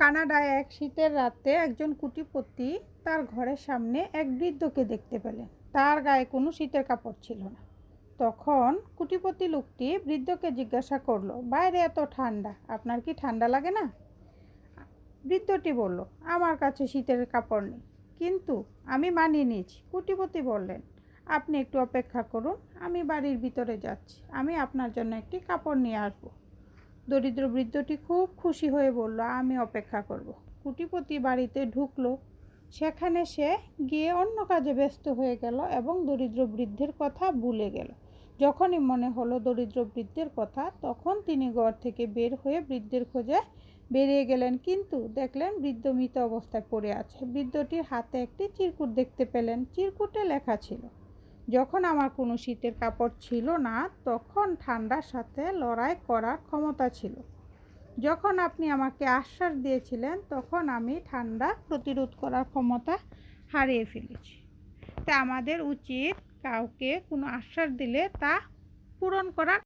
কানাডায় এক শীতের রাতে একজন কুটিপতি তার ঘরের সামনে এক বৃদ্ধকে দেখতে পেলেন। তার গায়ে কোনো শীতের কাপড় ছিল না। তখন কুটিপতি লোকটি বৃদ্ধকে জিজ্ঞাসা করলো, বাইরে এত ঠান্ডা, আপনার কি ঠান্ডা লাগে না? বৃদ্ধটি বলল, আমার কাছে শীতের কাপড় নেই, কিন্তু আমি মানিয়ে নিয়েছি। কুটিপতি বললেন, আপনি একটু অপেক্ষা করুন, আমি বাড়ির ভিতরে যাচ্ছি, আমি আপনার জন্য একটি কাপড় নিয়ে আসবো। দরিদ্র বৃদ্ধটি খুব খুশি হয়ে বলল, আমি অপেক্ষা করব। কুটিপতি বাড়িতে ঢুকলো। সেখানে সে গিয়ে অন্য কাজে ব্যস্ত হয়ে গেল এবং দরিদ্র বৃদ্ধের কথা ভুলে গেল। যখনই মনে হলো দরিদ্র বৃদ্ধের কথা, তখন তিনি ঘর থেকে বের হয়ে বৃদ্ধের খোঁজে বেরিয়ে গেলেন, কিন্তু দেখলেন বৃদ্ধ মৃত অবস্থায় পড়ে আছে। বৃদ্ধটির হাতে একটি চিরকুট দেখতে পেলেন। চিরকুটে লেখা ছিল, যখন আমার কোনো শীতের কাপড় ছিল না, তখন ঠান্ডার সাথে লড়াই করার ক্ষমতা ছিল। যখন আপনি আমাকে আশ্বাস দিয়েছিলেন, তখন আমি ঠান্ডা প্রতিরোধ করার ক্ষমতা হারিয়ে ফেলেছি। তা আমাদের উচিত কাউকে কোনো আশ্বাস দিলে তা পূরণ করার